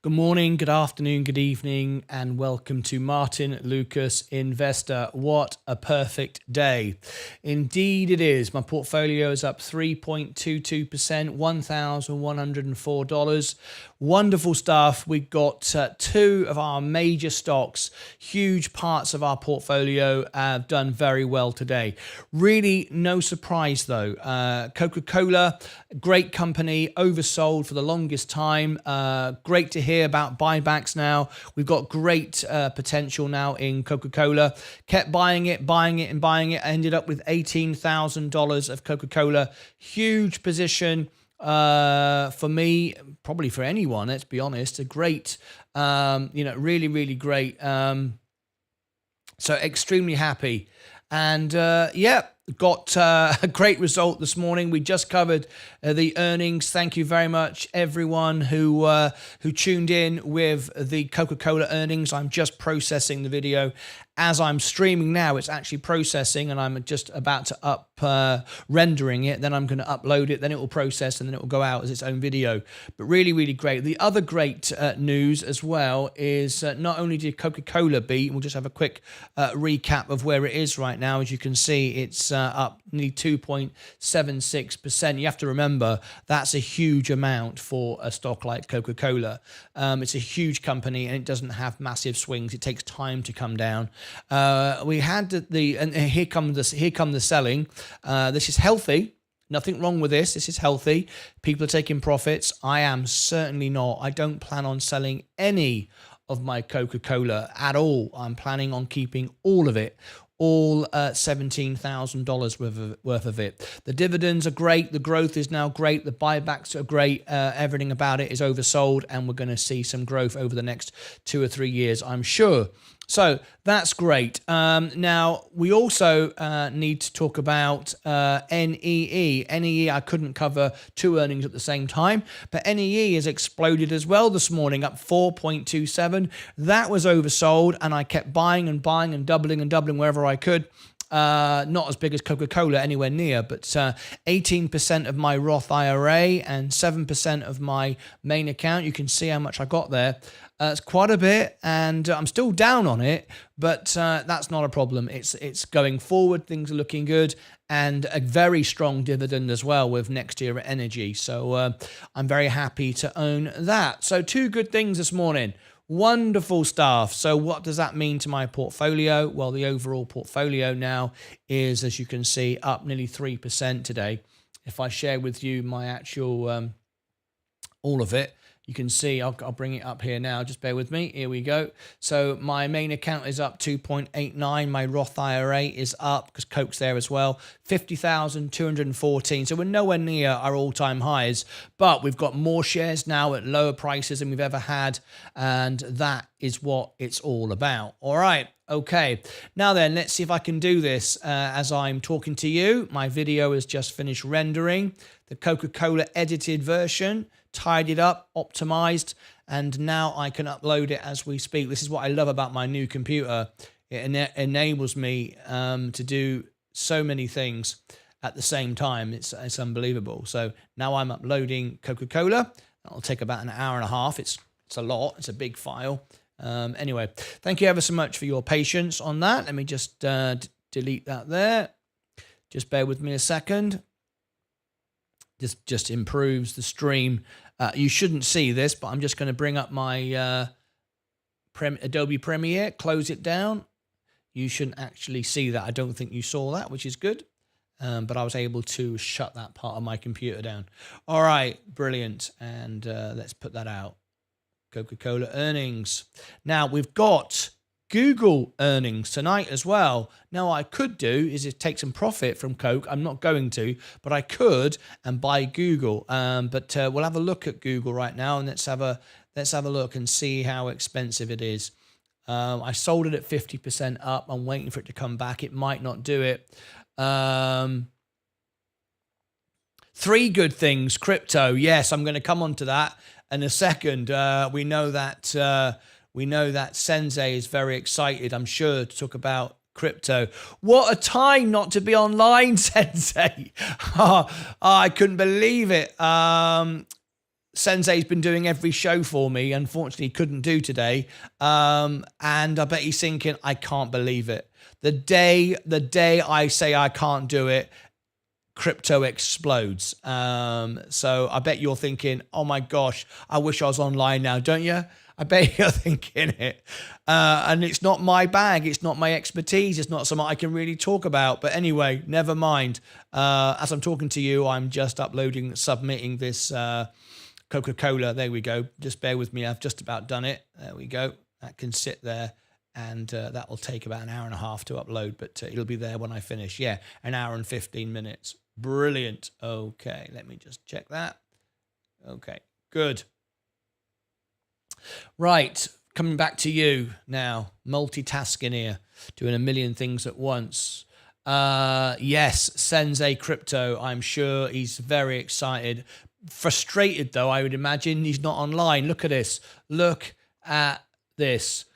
Good morning, good afternoon, good evening, and welcome to Martyn Lucas Investor. What a perfect day. Indeed it is. My portfolio is up 3.22%, $1,104. Wonderful stuff. We've got two of our major stocks, huge parts of our portfolio have done very well today. Really no surprise though. Coca-Cola, great company, oversold for the longest time. Great to hear about buybacks now. We've got great potential now in Coca-Cola. Kept buying it. Ended up with $18,000 of Coca-Cola. Huge position for me, probably for anyone, let's be honest. A great, really great. So extremely happy. And got a great result this morning. We just covered the earnings. Thank you very much, everyone who tuned in with the Coca-Cola earnings. I'm just processing the video. As I'm streaming now, it's actually processing, and I'm just about to rendering it. Then I'm going to upload it. Then it will process, and then it will go out as its own video. But really great. The other great news as well is not only did Coca-Cola beat, we'll just have a quick recap of where it is right now. As you can see, it's up nearly 2.76%. You have to remember that's a huge amount for a stock like Coca-Cola. It's a huge company, and it doesn't have massive swings. It takes time to come down. We had and here come the selling. This is healthy. Nothing wrong with this. This is healthy. People are taking profits. I am certainly not. I don't plan on selling any of my Coca-Cola at all. I'm planning on keeping all of it. All $17,000 worth of it. The dividends are great. The growth is now great. The buybacks are great. Everything about it is oversold, and we're going to see some growth over the next 2 or 3 years, I'm sure. So that's great. Now, we also need to talk about NEE. NEE, I couldn't cover two earnings at the same time, but NEE has exploded as well this morning, up 4.27. That was oversold, and I kept buying and doubling wherever I could. Not as big as Coca-Cola, anywhere near, but 18% of my Roth IRA and 7% of my main account. You can see how much I got there. It's quite a bit, and I'm still down on it, but that's not a problem. It's going forward. Things are looking good, and a very strong dividend as well with next year energy. So I'm very happy to own that. So two good things this morning. Wonderful stuff. So what does that mean to my portfolio? Well, the overall portfolio now is, as you can see, up nearly 3% today. If I share with you my actual, all of it, you can see, I'll bring it up here now. Just bear with me. Here we go. So my main account is up 2.89. My Roth IRA is up because Coke's there as well. 50,214. So we're nowhere near our all-time highs, but we've got more shares now at lower prices than we've ever had. And that is what it's all about. All right. Okay. Now then, let's see if I can do this as I'm talking to you. My video has just finished rendering the Coca-Cola edited version. Tidied up, optimized, and now I can upload it as we speak. This is what I love about my new computer. It enables me to do so many things at the same time. It's unbelievable. So now I'm uploading Coca-Cola. That'll take about an hour and a half. It's a lot. It's a big file. Anyway, thank you ever so much for your patience on that. Let me just delete that there. Just bear with me a second. This just improves the stream. You shouldn't see this, but I'm just going to bring up my Adobe Premiere, close it down. You shouldn't actually see that. I don't think you saw that, which is good. But I was able to shut that part of my computer down. All right, brilliant. And let's put that out. Coca-Cola earnings. Now, we've got Google earnings tonight as well. Now, what I could do is take some profit from Coke. I'm not going to, but I could and buy Google. But we'll have a look at Google right now, and let's have a look and see how expensive it is. I sold it at 50% up. I'm waiting for it to come back. It might not do it. Three good things. Crypto. Yes, I'm going to come on to that in a second. We know that Sensei is very excited, I'm sure, to talk about crypto. What a time not to be online, Sensei. I couldn't believe it. Sensei's been doing every show for me. Unfortunately, he couldn't do today. And I bet he's thinking, I can't believe it. The day I say I can't do it, crypto explodes. So I bet you're thinking, oh my gosh, I wish I was online now, don't you? I bet you're thinking it. And it's not my bag. It's not my expertise. It's not something I can really talk about. But anyway, never mind. As I'm talking to you, I'm just submitting this Coca-Cola. There we go. Just bear with me. I've just about done it. There we go. That can sit there. And that will take about an hour and a half to upload. But it'll be there when I finish. Yeah, an hour and 15 minutes. Brilliant. Okay, let me just check that. Okay, good. Right, coming back to you now, multitasking here, doing a million things at once. Yes, Sensei Crypto, I'm sure he's very excited. Frustrated though, I would imagine he's not online. Look at this. Look at this.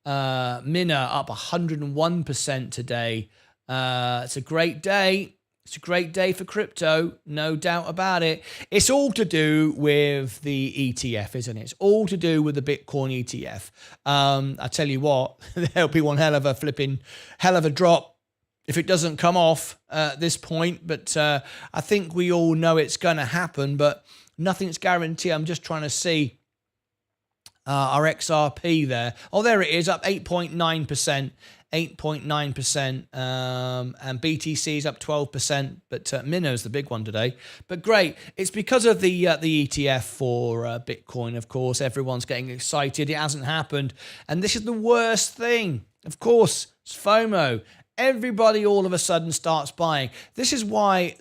Mina up 101% today. It's a great day. It's a great day for crypto, no doubt about it. It's all to do with the ETF, isn't it? It's all to do with the Bitcoin ETF. I tell you what, there'll be one hell of a drop if it doesn't come off at this point. But I think we all know it's going to happen, but nothing's guaranteed. I'm just trying to see our XRP there. Oh, there it is, up 8.9%. 8.9%, and BTC is up 12%, but Minno's the big one today. But great, it's because of the ETF for Bitcoin, of course. Everyone's getting excited. It hasn't happened, and this is the worst thing. Of course, it's FOMO. Everybody all of a sudden starts buying. This is why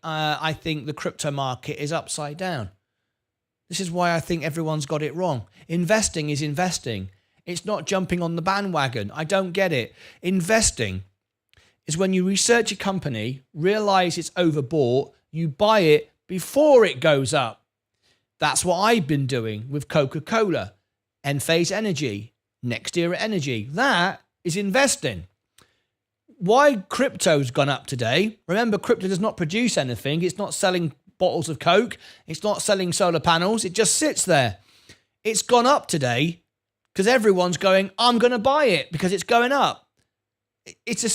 I think the crypto market is upside down. This is why I think everyone's got it wrong. Investing is investing. It's not jumping on the bandwagon. I don't get it. Investing is when you research a company, realize it's overbought, you buy it before it goes up. That's what I've been doing with Coca-Cola, Enphase Energy, Next Era Energy. That is investing. Why crypto's gone up today? Remember, crypto does not produce anything. It's not selling bottles of Coke. It's not selling solar panels. It just sits there. It's gone up today because everyone's going, I'm going to buy it because it's going up. It's a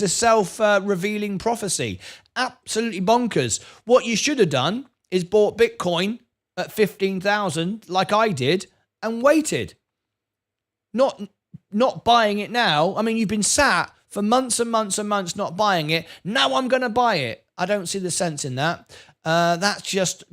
self-revealing prophecy. Absolutely bonkers. What you should have done is bought Bitcoin at 15,000 like I did and waited. Not buying it now. I mean, you've been sat for months and months and months not buying it. Now I'm going to buy it. I don't see the sense in that. That's just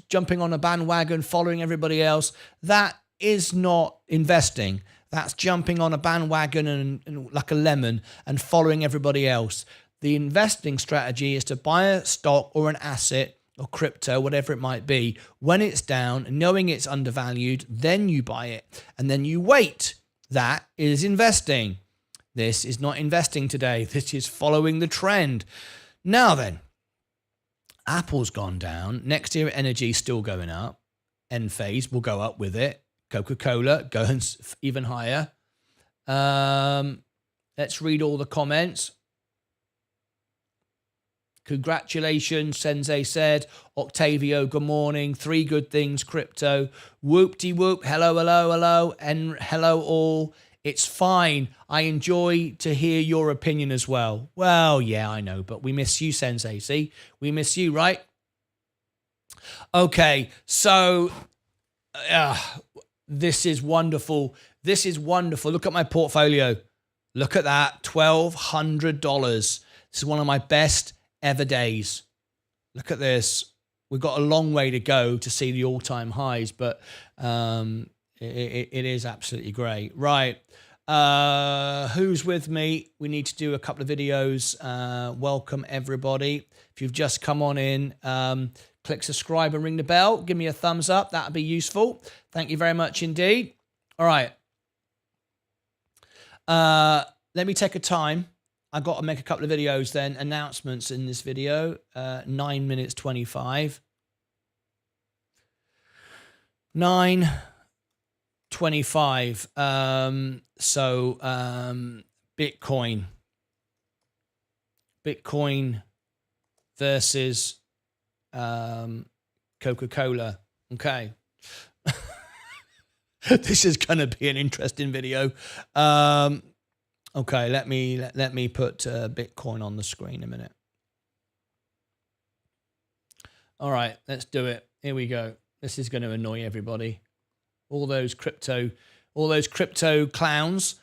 jumping on a bandwagon, following everybody else. That is not investing. That's jumping on a bandwagon and like a lemon and following everybody else. The investing strategy is to buy a stock or an asset or crypto, whatever it might be, when it's down, knowing it's undervalued, then you buy it and then you wait. That is investing. This is not investing today. This is following the trend. Now then, Apple's gone down. Next Era Energy is still going up. Enphase will go up with it. Coca-Cola goes even higher. Let's read all the comments. Congratulations, Sensei said. Octavio, good morning. 3 good things, crypto. Whoop-de-whoop. Hello, hello, hello. And hello all. It's fine. I enjoy to hear your opinion as well. Well, yeah, I know, but we miss you, Sensei. See? We miss you, right? Okay, so this is wonderful. This is wonderful. Look at my portfolio. Look at that, $1,200. This is one of my best ever days. Look at this. We've got a long way to go to see the all-time highs, but it is absolutely great. Right. Who's with me? We need to do a couple of videos. Welcome, everybody. If you've just come on in, click subscribe and ring the bell. Give me a thumbs up. That would be useful. Thank you very much indeed. All right. Let me take a time. I've got to make a couple of videos then. Announcements in this video. 9 minutes 25. 9:25. Bitcoin versus Coca-Cola. Okay. This is going to be an interesting video. Okay, let me put Bitcoin on the screen a minute. All right, let's do it. Here we go. This is going to annoy everybody. All those crypto clowns.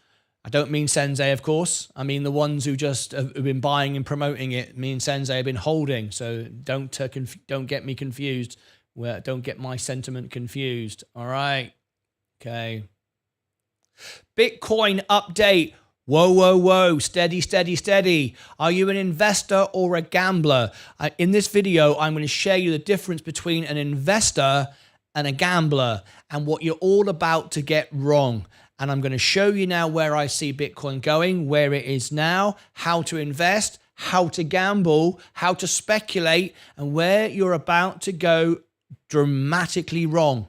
I don't mean Sensei, of course. I mean the ones who just have been buying and promoting it. Me and Sensei have been holding. So don't get me confused. Well, don't get my sentiment confused. All right. Okay. Bitcoin update. Whoa, whoa, whoa. Steady, steady, steady. Are you an investor or a gambler? In this video, I'm going to share you the difference between an investor and a gambler and what you're all about to get wrong. And I'm going to show you now where I see Bitcoin going, where it is now, how to invest, how to gamble, how to speculate, and where you're about to go dramatically wrong.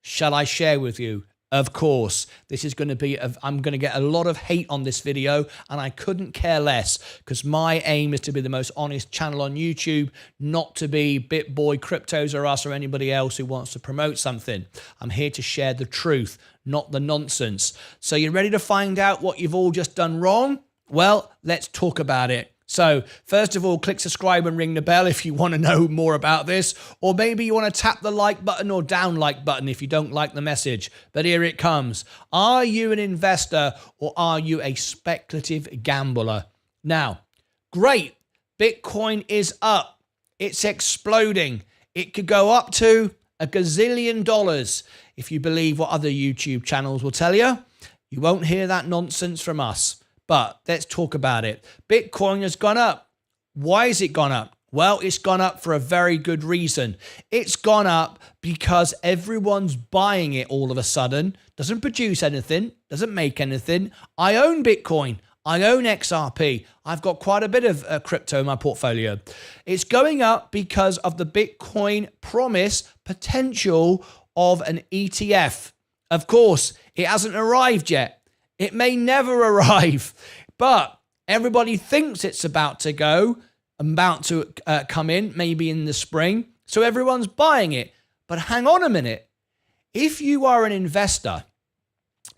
Shall I share with you? Of course. This is going to be, I'm going to get a lot of hate on this video, and I couldn't care less because my aim is to be the most honest channel on YouTube, not to be BitBoy, Cryptos or Us or anybody else who wants to promote something. I'm here to share the truth, not the nonsense. So you're ready to find out what you've all just done wrong? Well, let's talk about it. So first of all, click subscribe and ring the bell if you want to know more about this, or maybe you want to tap the like button or down like button if you don't like the message. But here it comes. Are you an investor or are you a speculative gambler? Now, great. Bitcoin is up. It's exploding. It could go up to $1 gazillion if you believe what other YouTube channels will tell you. You won't hear that nonsense from us. But let's talk about it. Bitcoin has gone up. Why has it gone up? Well, it's gone up for a very good reason. It's gone up because everyone's buying it all of a sudden. Doesn't produce anything, doesn't make anything. I own Bitcoin. I own XRP. I've got quite a bit of crypto in my portfolio. It's going up because of the Bitcoin promise potential of an ETF. Of course, it hasn't arrived yet. It may never arrive, but everybody thinks it's about to come in, maybe in the spring. So everyone's buying it. But hang on a minute. If you are an investor,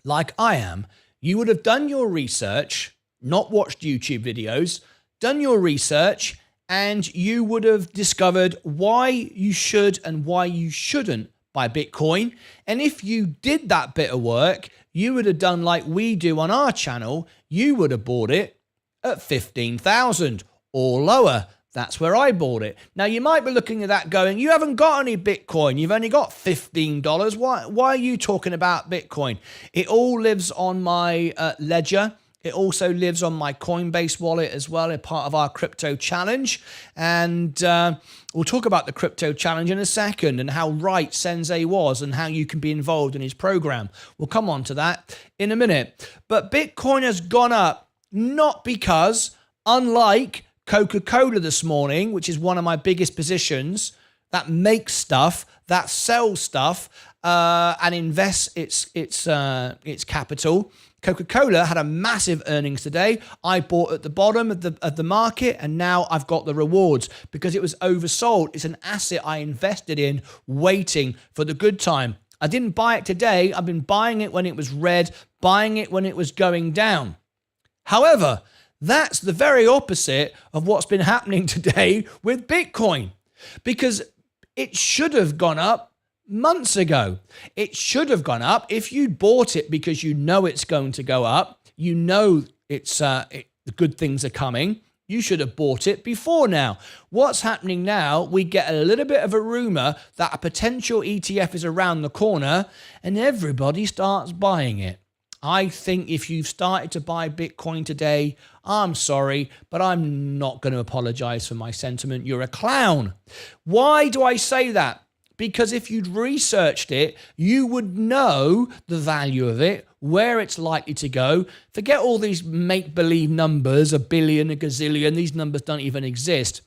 like I am, you would have done your research, not watched YouTube videos, done your research, and you would have discovered why you should and why you shouldn't buy Bitcoin. And if you did that bit of work, you would have done like we do on our channel. You would have bought it at 15,000 or lower. That's where I bought it. Now, you might be looking at that going, you haven't got any Bitcoin. You've only got $15. Why are you talking about Bitcoin? It all lives on my ledger. It also lives on my Coinbase wallet as well, a part of our crypto challenge. And we'll talk about the crypto challenge in a second and how right Sensei was and how you can be involved in his program. We'll come on to that in a minute. But Bitcoin has gone up not because, unlike Coca-Cola this morning, which is one of my biggest positions, that makes stuff, that sells stuff, and invests its capital. Coca-Cola had a massive earnings today. I bought at the bottom of the market, and now I've got the rewards because it was oversold. It's an asset I invested in, waiting for the good time. I didn't buy it today. I've been buying it when it was red, buying it when it was going down. However, that's the very opposite of what's been happening today with Bitcoin, because it should have gone up months ago. It should have gone up. If you bought it because you know it's going to go up, you know the good things are coming, you should have bought it before now. What's happening now, we get a little bit of a rumor that a potential ETF is around the corner and everybody starts buying it. I think if you've started to buy Bitcoin today, I'm sorry, but I'm not going to apologize for my sentiment. You're a clown. Why do I say that? Because if you'd researched it, you would know the value of it, where it's likely to go. Forget all these make-believe numbers, 1 billion, 1 gazillion. These numbers don't even exist.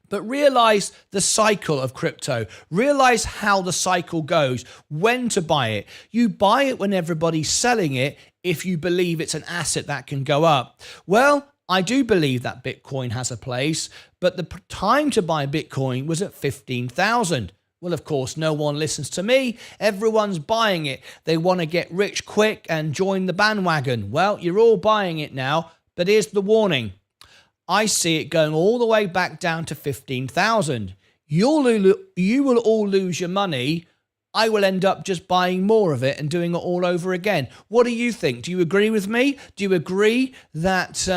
But realize the cycle of crypto. Realize how the cycle goes, when to buy it. You buy it when everybody's selling it if you believe it's an asset that can go up. Well, I do believe that Bitcoin has a place, but the time to buy Bitcoin was at 15,000. Well, of course, no one listens to me. Everyone's buying it. They want to get rich quick and join the bandwagon. Well, you're all buying it now, but here's the warning. I see it going all the way back down to 15,000. You will all lose your money. I will end up just buying more of it and doing it all over again. What do you think? Do you agree with me? Do you agree that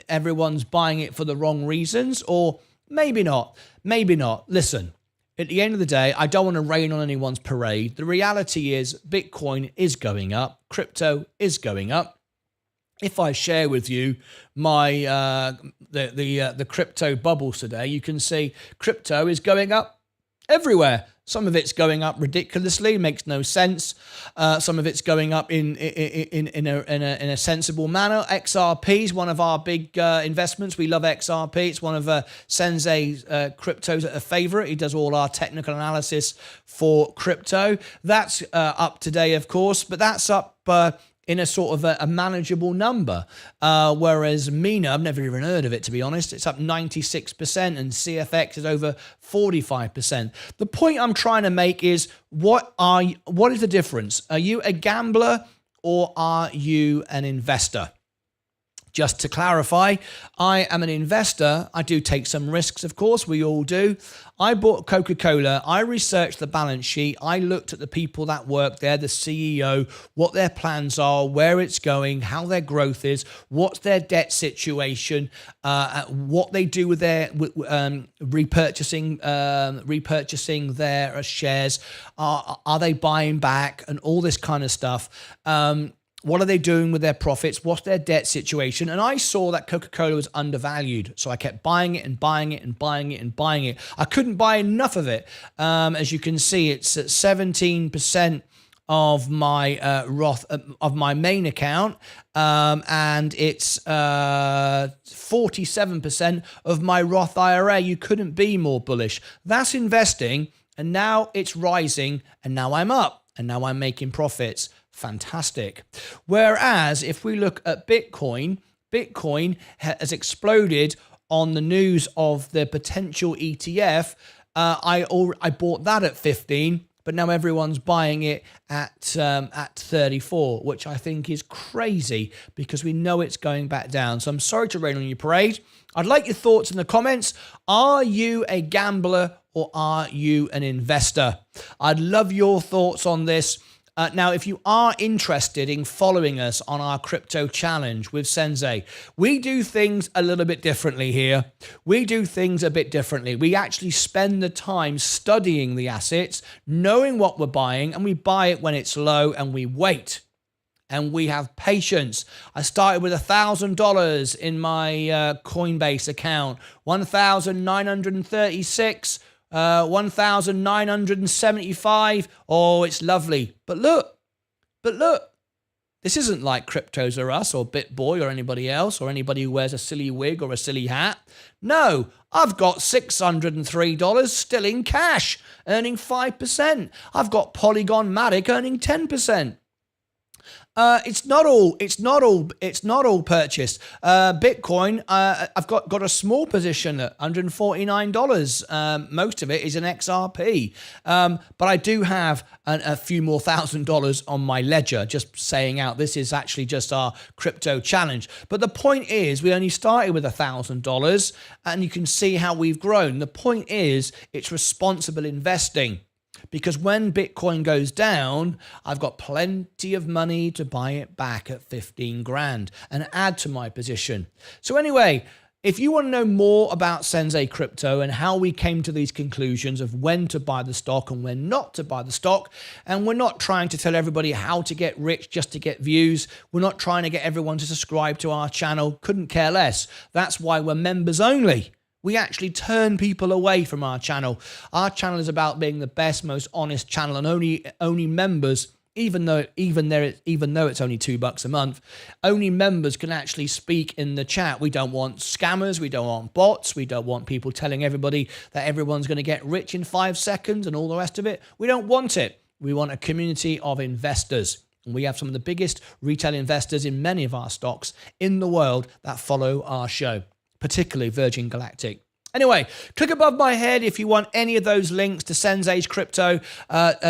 everyone's buying it for the wrong reasons? Or maybe not. Maybe not. Listen, at the end of the day, I don't want to rain on anyone's parade. The reality is Bitcoin is going up. Crypto is going up. If I share with you my the crypto bubbles today, you can see crypto is going up everywhere. Some of it's going up ridiculously, makes no sense. Some of it's going up in a sensible manner. XRP is one of our big investments. We love XRP. It's one of Sensei Crypto's a favorite. He does all our technical analysis for crypto. That's up today, of course, but that's up in a sort of a manageable number. Whereas Mina, I've never even heard of it, to be honest. It's up 96% and CFX is over 45%. The point I'm trying to make is, what is the difference? Are you a gambler or are you an investor? Just to clarify, I am an investor. I do take some risks, of course. We all do. I bought Coca-Cola. I researched the balance sheet. I looked at the people that work there, the CEO, what their plans are, where it's going, how their growth is, what's their debt situation, what they do with their repurchasing their shares. Are they buying back, and all this kind of stuff. What are they doing with their profits? What's their debt situation? And I saw that Coca-Cola was undervalued. So I kept buying it and buying it and buying it and buying it. I couldn't buy enough of it. As you can see, it's at 17% of my Roth, of my main account. And it's 47% of my Roth IRA. You couldn't be more bullish. That's investing. And now it's rising. And now I'm up. And now I'm making profits. Fantastic. Whereas if we look at Bitcoin has exploded on the news of the potential ETF. I bought that at 15, but now everyone's buying it at 34, which I think is crazy because we know it's going back down. So I'm sorry to rain on your parade. I'd like your thoughts in the comments. Are you a gambler or are you an investor? I'd love your thoughts on this. Now, if you are interested in following us on our crypto challenge with Sensei, we do things a little bit differently here. We do things a bit differently. We actually spend the time studying the assets, knowing what we're buying, and we buy it when it's low and we wait. And we have patience. I started with $1,000 in my Coinbase account, 1,936. 1,975. Oh, it's lovely. But look, this isn't like Cryptos R Us or BitBoy or anybody else or anybody who wears a silly wig or a silly hat. No, I've got $603 still in cash, earning 5%. I've got Polygon Matic earning 10%. It's not all purchased. Bitcoin, I've got a small position at $149. Most of it is in XRP. But I do have a few more $1,000 on my ledger, just saying out, this is actually just our crypto challenge. But the point is, we only started with $1,000 and you can see how we've grown. The point is, it's responsible investing. Because when Bitcoin goes down, I've got plenty of money to buy it back at 15 grand and add to my position. So anyway, if you want to know more about Sensei Crypto and how we came to these conclusions of when to buy the stock and when not to buy the stock, and we're not trying to tell everybody how to get rich just to get views. We're not trying to get everyone to subscribe to our channel. Couldn't care less. That's why we're members only. We actually turn people away from our channel. Our channel is about being the best, most honest channel, and only members, even though it's only $2 a month, only members can actually speak in the chat. We don't want scammers, we don't want bots, we don't want people telling everybody that everyone's going to get rich in 5 seconds and all the rest of it. We don't want it. We want a community of investors. And we have some of the biggest retail investors in many of our stocks in the world that follow our show, particularly Virgin Galactic. Anyway, click above my head if you want any of those links to Sensei's Crypto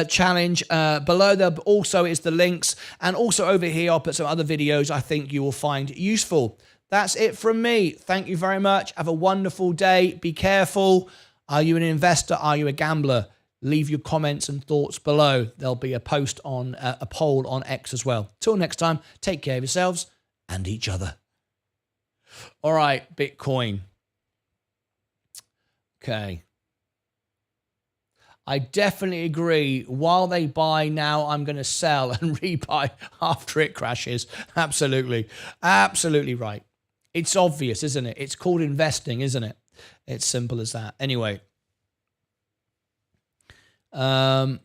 challenge. Below there also is the links. And also over here, I'll put some other videos I think you will find useful. That's it from me. Thank you very much. Have a wonderful day. Be careful. Are you an investor? Are you a gambler? Leave your comments and thoughts below. There'll be a post on a poll on X as well. Till next time, take care of yourselves and each other. All right, Bitcoin. Okay. I definitely agree. While they buy now, I'm going to sell and rebuy after it crashes. Absolutely. Absolutely right. It's obvious, isn't it? It's called investing, isn't it? It's simple as that. Anyway. The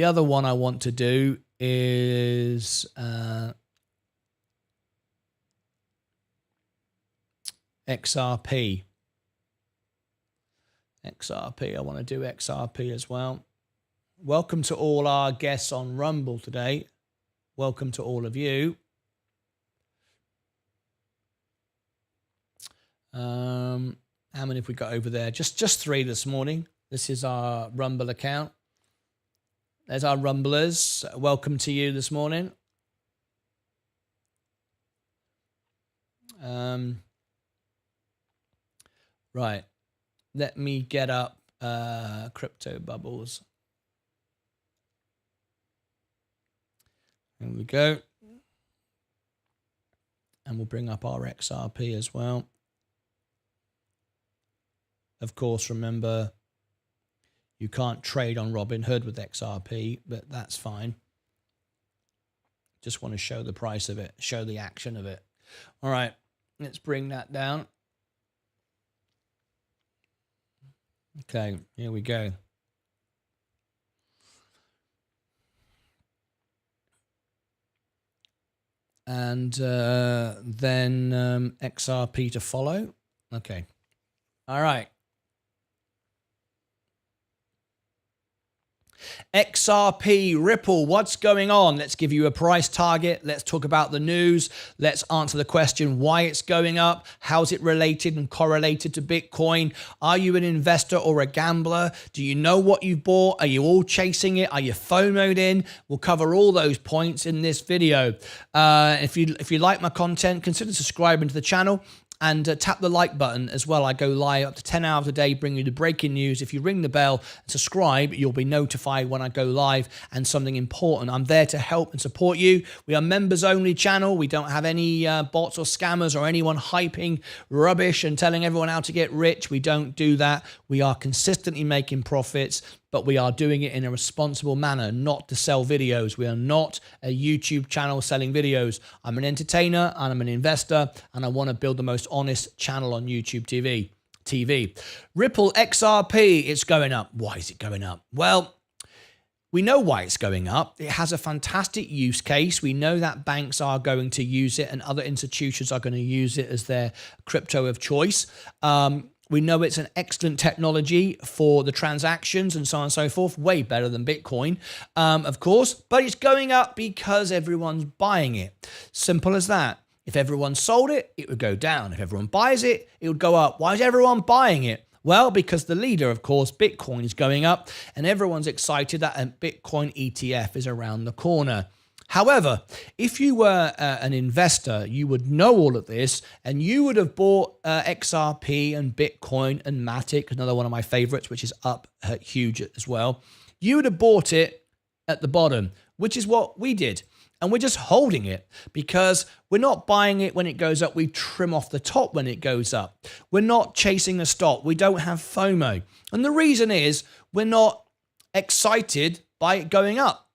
other one I want to do is XRP. XRP. I want to do XRP as well. Welcome to all our guests on Rumble today. Welcome to all of you. How many have we got over there? Just 3 this morning. This is our Rumble account. There's our Rumblers. Welcome to you this morning. Right. Let me get up Crypto Bubbles. There we go. And we'll bring up our XRP as well. Of course, remember, you can't trade on Robinhood with XRP, but that's fine. Just want to show the price of it, show the action of it. All right, let's bring that down. Okay, here we go. And then XRP to follow. Okay. All right. XRP, Ripple, what's going on? Let's give you a price target. Let's talk about the news. Let's answer the question why it's going up. How's it related and correlated to Bitcoin? Are you an investor or a gambler? Do you know what you've bought? Are you all chasing it? Are you FOMO'd in? We'll cover all those points in this video. If you like my content, consider subscribing to the channel. And tap the like button as well. I go live up to 10 hours a day, bring you the breaking news. If you ring the bell and subscribe, you'll be notified when I go live and something important. I'm there to help and support you. We are members only channel. We don't have any bots or scammers or anyone hyping rubbish and telling everyone how to get rich. We don't do that. We are consistently making profits, but we are doing it in a responsible manner, not to sell videos. We are not a YouTube channel selling videos. I'm an entertainer and I'm an investor, and I want to build the most honest channel on YouTube TV. Ripple XRP, it's going up. Why is it going up? Well, we know why it's going up. It has a fantastic use case. We know that banks are going to use it and other institutions are going to use it as their crypto of choice. We know it's an excellent technology for the transactions and so on and so forth, way better than Bitcoin, of course, but it's going up because everyone's buying it. Simple as that. If everyone sold it, it would go down. If everyone buys it, it would go up. Why is everyone buying it? Well, because the leader, of course, Bitcoin is going up and everyone's excited that a Bitcoin ETF is around the corner. However, if you were an investor, you would know all of this and you would have bought XRP and Bitcoin and Matic, another one of my favorites, which is up huge as well. You would have bought it at the bottom, which is what we did. And we're just holding it because we're not buying it when it goes up. We trim off the top when it goes up. We're not chasing the stock. We don't have FOMO. And the reason is we're not excited by it going up.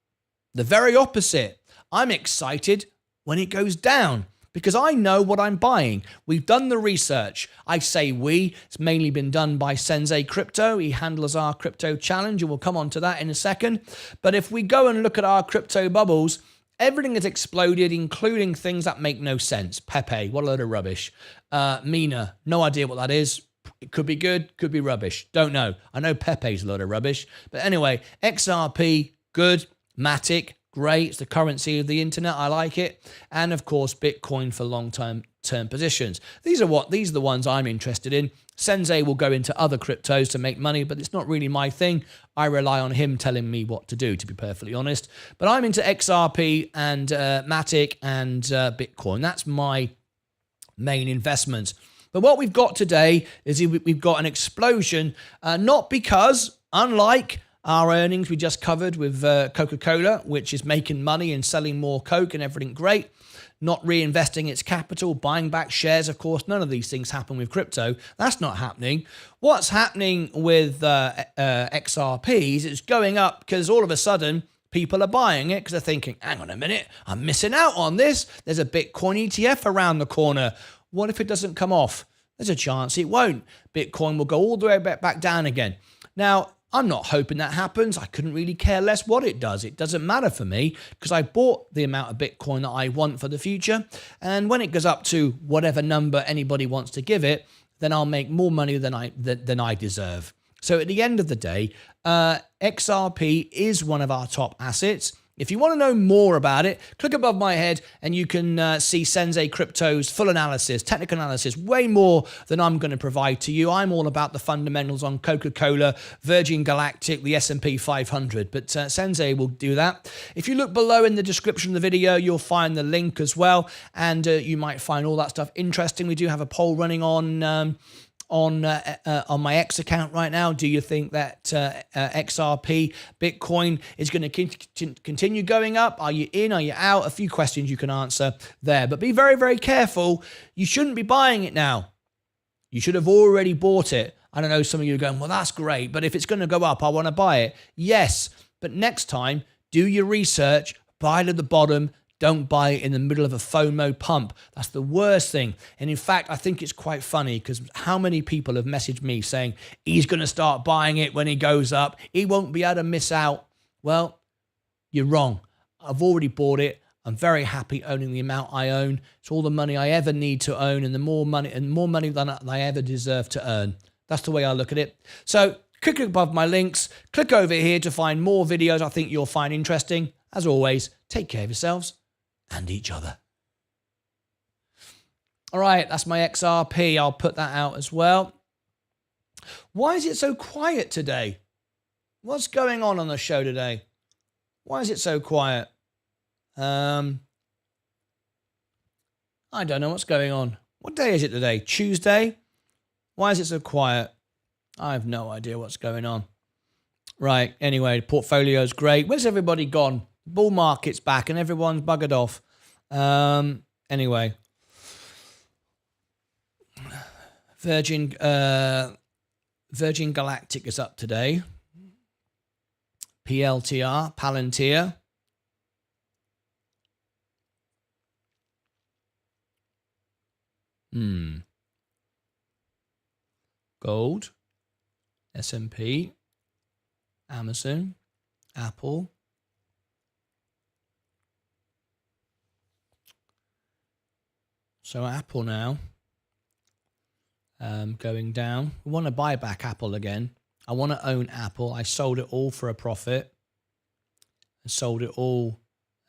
The very opposite. I'm excited when it goes down because I know what I'm buying. We've done the research. I say we. It's mainly been done by Sensei Crypto. He handles our crypto challenge, and we'll come on to that in a second. But if we go and look at our crypto bubbles, everything has exploded, including things that make no sense. Pepe, what a load of rubbish. Mina, no idea what that is. It could be good, could be rubbish. Don't know. I know Pepe's a load of rubbish. But anyway, XRP, good. Matic, great. It's the currency of the internet. I like it. And of course, Bitcoin for long-term short-term positions. These are the ones I'm interested in. Sensei will go into other cryptos to make money, but it's not really my thing. I rely on him telling me what to do, to be perfectly honest. But I'm into XRP and Matic and Bitcoin. That's my main investments. But what we've got today is we've got an explosion, not because, unlike our earnings we just covered with Coca-Cola, which is making money and selling more Coke and everything great, not reinvesting its capital, buying back shares, of course, none of these things happen with crypto. That's not happening. What's happening with XRPs is going up because all of a sudden people are buying it because they're thinking, hang on a minute, I'm missing out on this. There's a Bitcoin ETF around the corner. What if it doesn't come off? There's a chance it won't. Bitcoin will go all the way back down again. Now, I'm not hoping that happens. I couldn't really care less what it does. It doesn't matter for me because I bought the amount of Bitcoin that I want for the future. And when it goes up to whatever number anybody wants to give it, then I'll make more money than I deserve. So at the end of the day, XRP is one of our top assets. If you want to know more about it, click above my head and you can see Sensei Crypto's full analysis, technical analysis, way more than I'm going to provide to you. I'm all about the fundamentals on Coca-Cola, Virgin Galactic, the S&P 500, but Sensei will do that. If you look below in the description of the video, you'll find the link as well, and you might find all that stuff interesting. We do have a poll running on my X account right now. Do you think that XRP Bitcoin is going to continue going up? Are you in? Are you out? A few questions you can answer there, but be very, very careful. You shouldn't be buying it now. You should have already bought it. I don't know, some of you are going, well, that's great, but if it's going to go up, I want to buy it. Yes, but next time, do your research, buy it at the bottom. Don't buy it in the middle of a FOMO pump. That's the worst thing. And in fact, I think it's quite funny because how many people have messaged me saying he's going to start buying it when it goes up. He won't be able to miss out. Well, you're wrong. I've already bought it. I'm very happy owning the amount I own. It's all the money I ever need to own and more money than I ever deserve to earn. That's the way I look at it. So click above my links. Click over here to find more videos I think you'll find interesting. As always, take care of yourselves and each other. All right, that's my XRP. I'll put that out as well. Why is it so quiet today? What's going on the show today? Why is it so quiet? I don't know what's going on. What day is it today? Tuesday? Why is it so quiet? I have no idea what's going on. Right, anyway, portfolio's great. Where's everybody gone? Bull market's back and everyone's buggered off. Anyway, Virgin Galactic is up today. PLTR, Palantir. Gold, S&P, Amazon, Apple. So Apple now going down. We want to buy back Apple again. I want to own Apple. I sold it all for a profit. I sold it all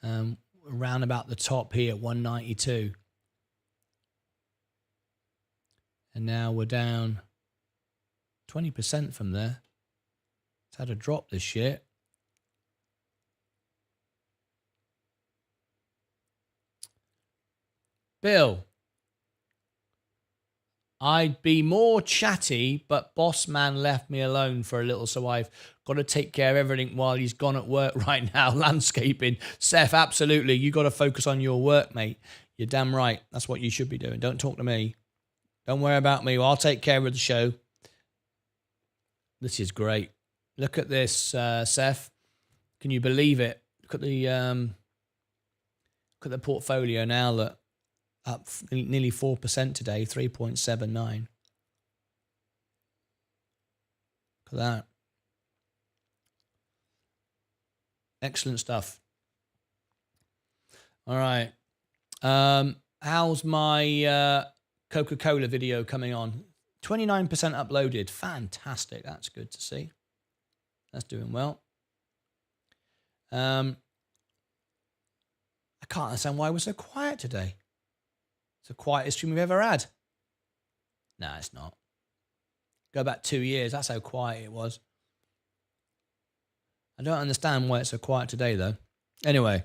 around about the top here at 192. And now we're down 20% from there. It's had a drop this year. Bill, I'd be more chatty, but boss man left me alone for a little, so I've got to take care of everything while he's gone at work right now. Landscaping. Seth, absolutely. You got to focus on your work, mate. You're damn right. That's what you should be doing. Don't talk to me. Don't worry about me. I'll take care of the show. This is great. Look at this, Seth. Can you believe it? Look at the portfolio now. Look. Up nearly 4% today, 3.79. Look at that. Excellent stuff. All right. How's my Coca-Cola video coming on? 29% uploaded. Fantastic. That's good to see. That's doing well. I can't understand why we're so quiet today. It's the quietest stream we've ever had. No, it's not. Go back 2 years. That's how quiet it was. I don't understand why it's so quiet today, though. Anyway,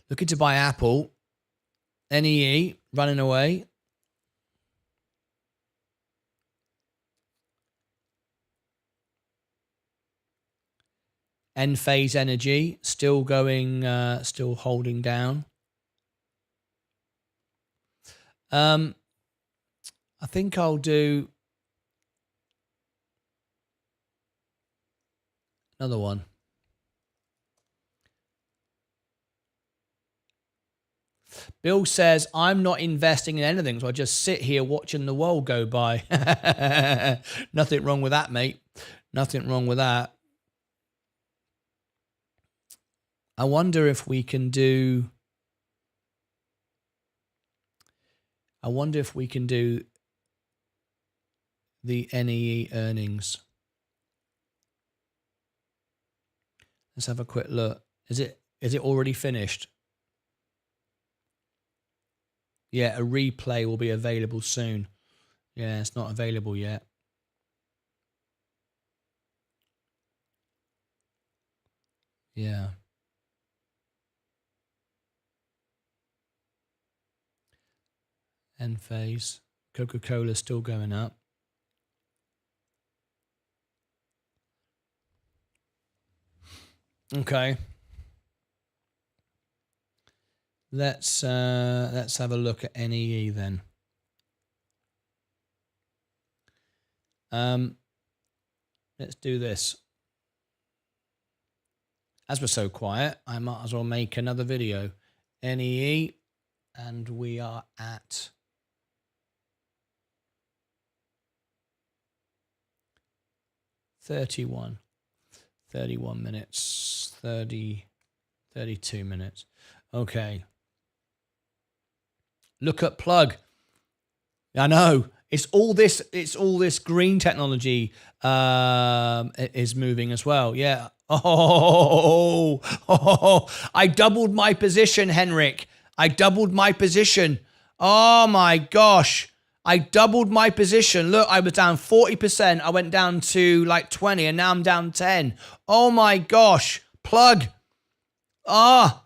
looking to buy Apple. NEE running away. Enphase Energy still going, still holding down. I think I'll do another one. Bill says, I'm not investing in anything, so I just sit here watching the world go by. Nothing wrong with that, mate. Nothing wrong with that. I wonder if we can do... the NEE earnings. Let's have a quick look. Is it already finished? Yeah, a replay will be available soon. Yeah, it's not available yet. Yeah. Enphase. Coca-Cola still going up. Okay. Let's have a look at NEE then. Let's do this. As we're so quiet, I might as well make another video. NEE, and we are at 31 minutes, 32 minutes. Okay. Look at plug. I know. It's all this green technology is moving as well. Yeah. Oh, I doubled my position, Henrik. I doubled my position. Oh my gosh. I doubled my position. Look, I was down 40%. I went down to like 20 and now I'm down 10. Oh my gosh. Plug. Ah.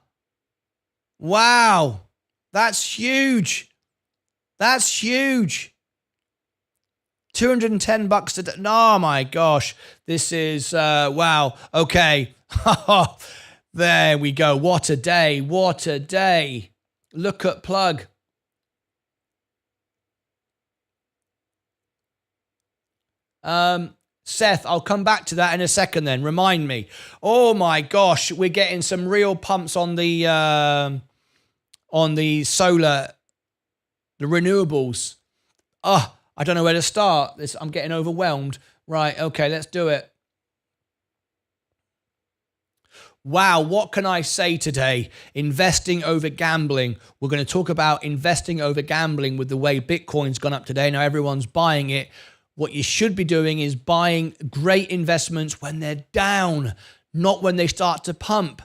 Wow. That's huge. That's huge. $210 today. Oh my gosh. This is, wow. Okay. There we go. What a day. What a day. Look at plug. Seth, I'll come back to that in a second then. Remind me. Oh my gosh. We're getting some real pumps on the solar, the renewables. Oh, I don't know where to start. I'm getting overwhelmed. Right, okay, let's do it. Wow, what can I say today? Investing over gambling. We're going to talk about investing over gambling with the way Bitcoin's gone up today. Now everyone's buying it. What you should be doing is buying great investments when they're down, not when they start to pump.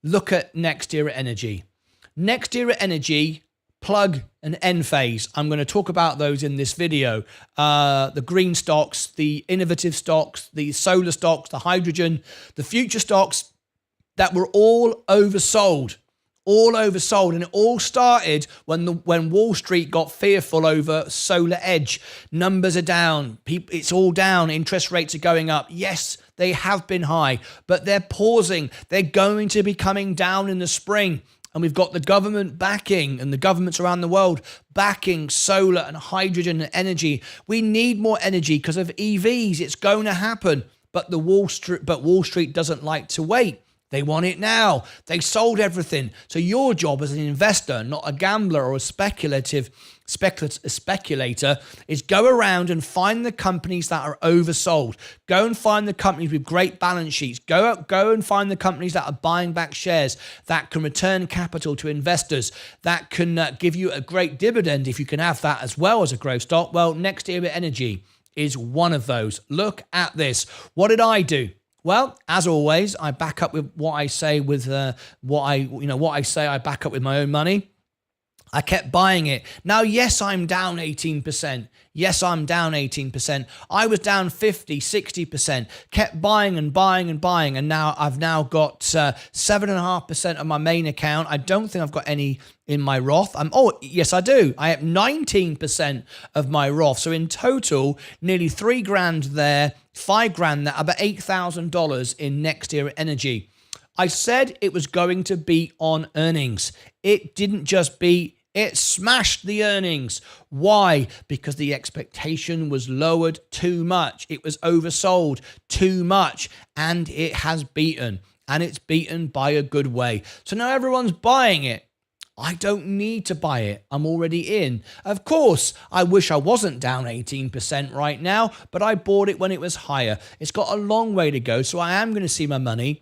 Look at Next Era Energy. Next Era Energy, Plug, and Enphase. I'm going to talk about those in this video. The green stocks, the innovative stocks, the solar stocks, the hydrogen, the future stocks that were all oversold. All oversold. And it all started when Wall Street got fearful over Solar Edge. Numbers are down. It's all down. Interest rates are going up. Yes, they have been high, but they're pausing. They're going to be coming down in the spring. And we've got the government backing and the governments around the world backing solar and hydrogen and energy. We need more energy because of EVs. It's going to happen. But Wall Street doesn't like to wait. They want it now. They sold everything. So your job as an investor, not a gambler or a speculator, is go around and find the companies that are oversold. Go and find the companies with great balance sheets. Go and find the companies that are buying back shares, that can return capital to investors, that can give you a great dividend if you can have that as well as a growth stock. Well, Next Era Energy is one of those. Look at this. What did I do? Well, as always, I back up with what I say with I back up with my own money. I kept buying it. Now, yes, I'm down 18%. Yes, I'm down 18%. I was down 50, 60%. Kept buying and buying and buying. And now I've now got 7.5% of my main account. I don't think I've got any in my Roth. Oh, yes, I do. I have 19% of my Roth. So in total, nearly $3,000 there, $5,000 there, about $8,000 in next year energy. I said it was going to beat on earnings. It didn't just beat. It smashed the earnings. Why? Because the expectation was lowered too much. It was oversold too much, and it has beaten, and it's beaten by a good way. So now everyone's buying it. I don't need to buy it. I'm already in. Of course, I wish I wasn't down 18% right now, but I bought it when it was higher. It's got a long way to go, so I am going to see my money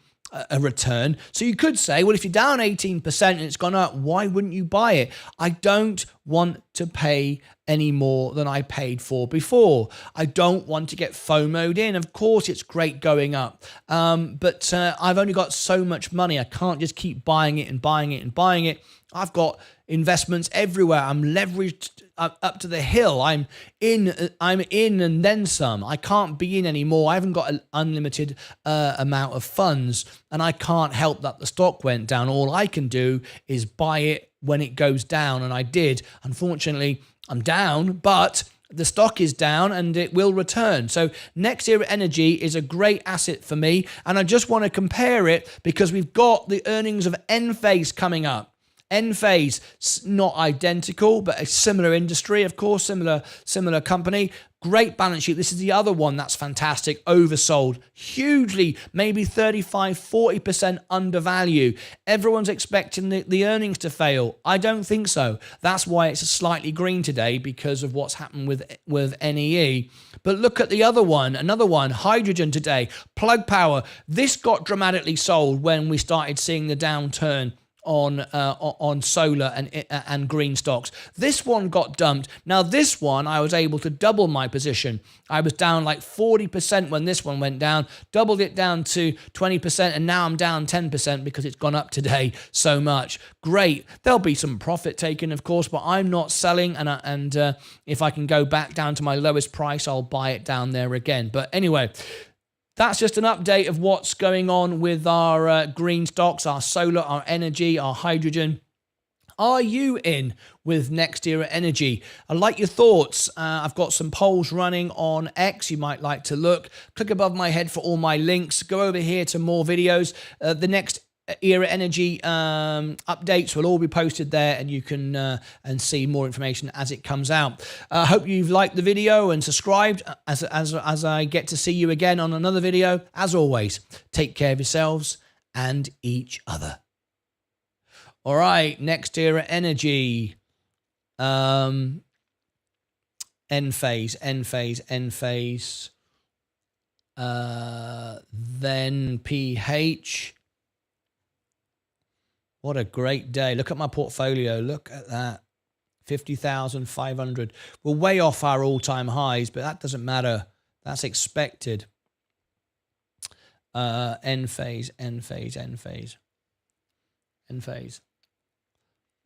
a return. So you could say, well, if you're down 18% and it's gone up, why wouldn't you buy it? I don't want to pay any more than I paid for before. I don't want to get FOMO'd in. Of course, it's great going up, but I've only got so much money. I can't just keep buying it and buying it and buying it. I've got investments everywhere. I'm leveraged up to the hill. I'm in and then some. I can't be in anymore. I haven't got an unlimited amount of funds, and I can't help that the stock went down. All I can do is buy it when it goes down, and I did. Unfortunately, I'm down, but the stock is down and it will return. So next year energy is a great asset for me, and I just want to compare it because we've got the earnings of Enphase coming up. Enphase, not identical, but a similar industry, of course, similar company. Great balance sheet. This is the other one that's fantastic, oversold, hugely, maybe 35, 40% undervalued. Everyone's expecting the earnings to fail. I don't think so. That's why it's slightly green today, because of what's happened with NEE. But look at the other one, another one, hydrogen today, Plug Power. This got dramatically sold when we started seeing the downturn on solar and green stocks. This one got dumped. Now this one, I was able to double my position. I was down like 40% when this one went down, doubled it down to 20%, and now I'm down 10% because it's gone up today so much. Great. There'll be some profit taken, of course, but I'm not selling, and if I can go back down to my lowest price, I'll buy it down there again. But anyway, that's just an update of what's going on with our green stocks, our solar, our energy, our hydrogen. Are you in with next era energy? I like your thoughts. I've got some polls running on X. You might like to look. Click above my head for all my links. Go over here to more videos. The next era energy updates will all be posted there, and you can and see more information as it comes out. I hope you've liked the video and subscribed as I get to see you again on another video. As always, take care of yourselves and each other. All right, next era energy, Enphase, then PH. What a great day. Look at my portfolio. Look at that. 50,500. We're way off our all-time highs, but that doesn't matter. That's expected. Enphase.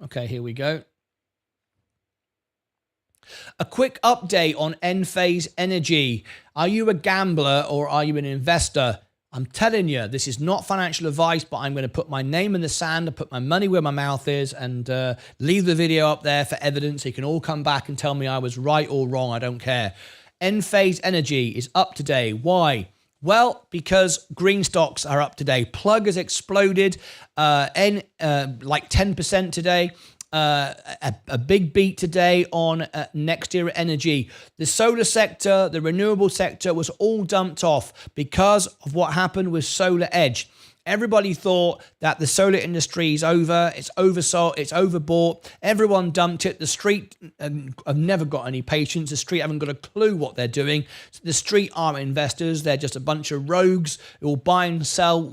Okay, here we go. A quick update on Enphase Energy. Are you a gambler or are you an investor? I'm telling you, this is not financial advice, but I'm going to put my name in the sand and put my money where my mouth is, and leave the video up there for evidence. You can all come back and tell me I was right or wrong. I don't care. Enphase Energy is up today. Why? Well, because green stocks are up today. Plug has exploded like 10% today. A big beat today on next year energy. The solar sector, the renewable sector was all dumped off because of what happened with Solar Edge. Everybody thought that the solar industry is over, it's oversold, it's overbought. Everyone dumped it. The street have never got any patience. The street haven't got a clue what they're doing. The street aren't investors. They're just a bunch of rogues who will buy and sell.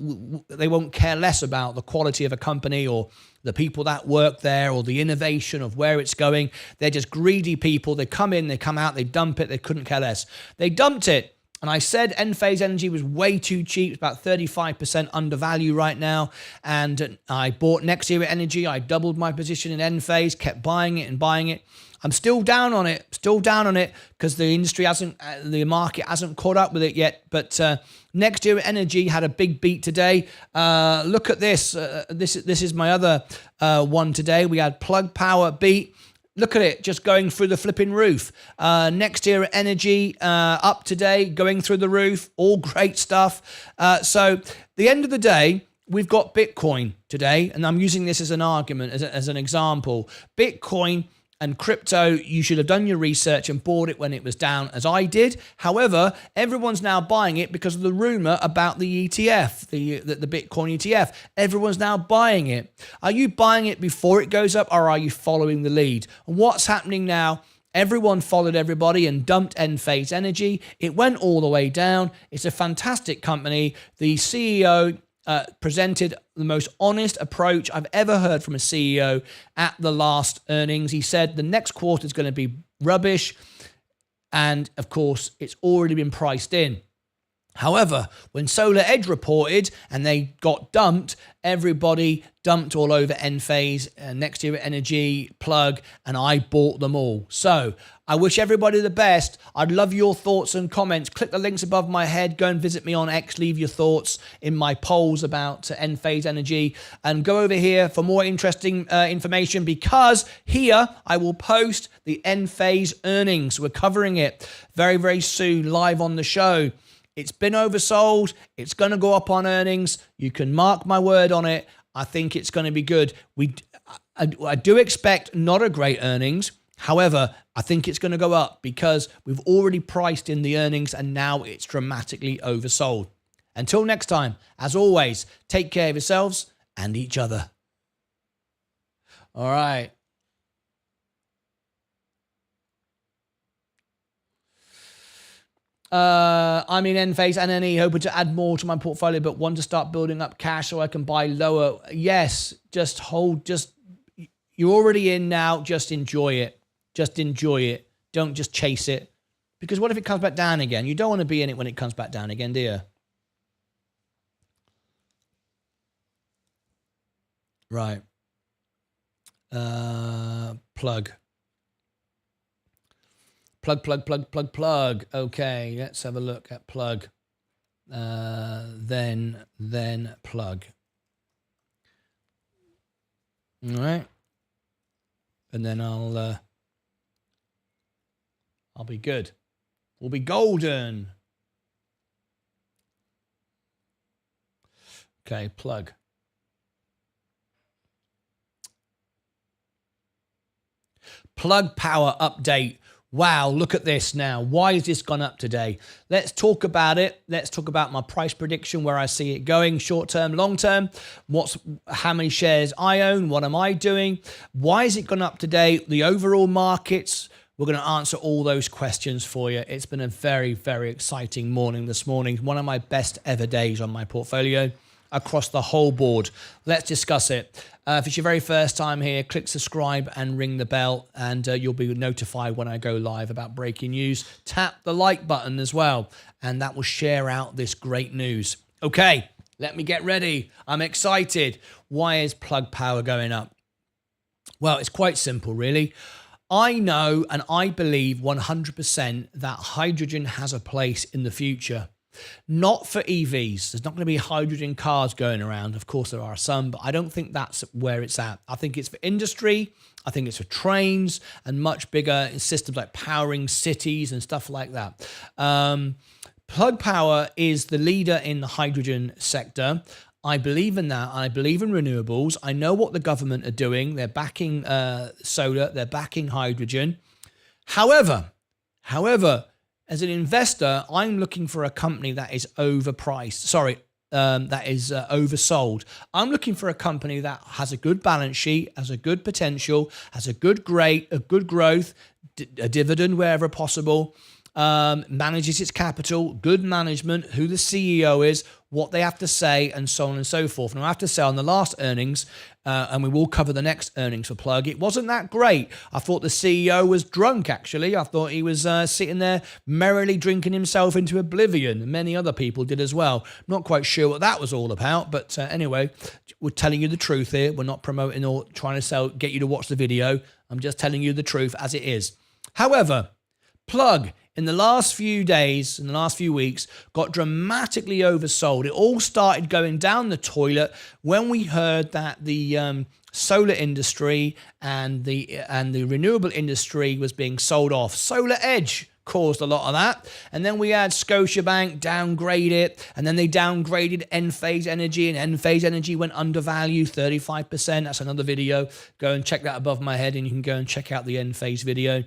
They won't care less about the quality of a company or the people that work there or the innovation of where it's going. They're just greedy people. They come in, they come out, they dump it. They couldn't care less. They dumped it. And I said Enphase Energy was way too cheap. It's about 35% undervalue right now. And I bought Next Era Energy. I doubled my position in Enphase, kept buying it and buying it. I'm still down on it, because the market hasn't caught up with it yet. But Next Era Energy had a big beat today. Look at this. This is my other one today. We had Plug Power beat. Look at it, just going through the flipping roof. Next Era Energy up today, going through the roof. All great stuff. So the end of the day, we've got Bitcoin today, and I'm using this as an argument, as an example. Bitcoin and crypto, you should have done your research and bought it when it was down, as I did. However, everyone's now buying it because of the rumor about the ETF, the Bitcoin ETF. Everyone's now buying it. Are you buying it before it goes up, or are you following the lead? And what's happening now? Everyone followed everybody and dumped Enphase Energy. It went all the way down. It's a fantastic company. The CEO presented the most honest approach I've ever heard from a CEO at the last earnings. He said the next quarter is going to be rubbish. And of course, it's already been priced in. However, when Solar Edge reported and they got dumped, everybody dumped all over Enphase, Next Era Energy, Plug, and I bought them all. So I wish everybody the best. I'd love your thoughts and comments. Click the links above my head. Go and visit me on X. Leave your thoughts in my polls about Enphase Energy. And go over here for more interesting information, because here I will post the Enphase earnings. We're covering it very, very soon live on the show. It's been oversold. It's going to go up on earnings. You can mark my word on it. I think it's going to be good. I do expect not a great earnings. However, I think it's going to go up because we've already priced in the earnings and now it's dramatically oversold. Until next time, as always, take care of yourselves and each other. All right. I'm in Enphase and NE, hoping to add more to my portfolio, but want to start building up cash so I can buy lower. Yes, just hold, you're already in now, just enjoy it. Just enjoy it. Don't just chase it. Because what if it comes back down again? You don't want to be in it when it comes back down again, do you? Right. Plug. Plug. Okay, let's have a look at Plug. Then Plug. All right. And then I'll be good. We'll be golden. Okay, Plug. Plug Power update. Wow, look at this now. Why has this gone up today? Let's talk about it. Let's talk about my price prediction, where I see it going, short term, long term. How many shares I own? What am I doing? Why has it gone up today? The overall markets. We're going to answer all those questions for you. It's been a very, very exciting morning this morning. One of my best ever days on my portfolio across the whole board. Let's discuss it. If it's your very first time here, click subscribe and ring the bell, and you'll be notified when I go live about breaking news. Tap the like button as well, and that will share out this great news. Okay, let me get ready. I'm excited. Why is Plug Power going up? Well, it's quite simple, really. I know and I believe 100% that hydrogen has a place in the future. Not for EVs. There's not going to be hydrogen cars going around. Of course, there are some, but I don't think that's where it's at. I think it's for industry. I think it's for trains and much bigger systems like powering cities and stuff like that. Plug Power is the leader in the hydrogen sector. I believe in that. I believe in renewables. I know what the government are doing. They're backing solar. They're backing hydrogen. However, as an investor, I'm looking for a company that is overpriced. That is oversold. I'm looking for a company that has a good balance sheet, has a good potential, has a good growth, a dividend wherever possible, manages its capital, good management, who the CEO is, what they have to say, and so on and so forth. Now, I have to say, on the last earnings, and we will cover the next earnings for Plug, it wasn't that great. I thought the CEO was drunk, actually. I thought he was sitting there merrily drinking himself into oblivion. Many other people did as well. Not quite sure what that was all about, but anyway, we're telling you the truth here. We're not promoting or trying to get you to watch the video. I'm just telling you the truth as it is. However, Plug, in the last few days, in the last few weeks, got dramatically oversold. It all started going down the toilet when we heard that the solar industry and the renewable industry was being sold off. Solar Edge caused a lot of that. And then we had Scotiabank downgrade it, and then they downgraded Enphase Energy, and Enphase Energy went undervalued 35%. That's another video. Go and check that above my head, and you can go and check out the Enphase video.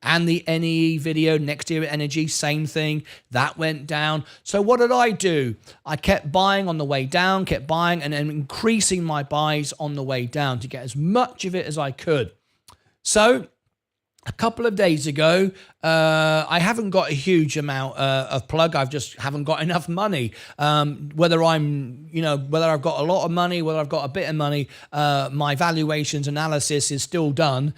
And the NEE video, Next Era Energy, same thing. That went down. So what did I do? I kept buying on the way down, kept buying, and then increasing my buys on the way down to get as much of it as I could. So a couple of days ago, I haven't got a huge amount of Plug. I just haven't got enough money. Whether I've got a lot of money, whether I've got a bit of money, my valuations analysis is still done.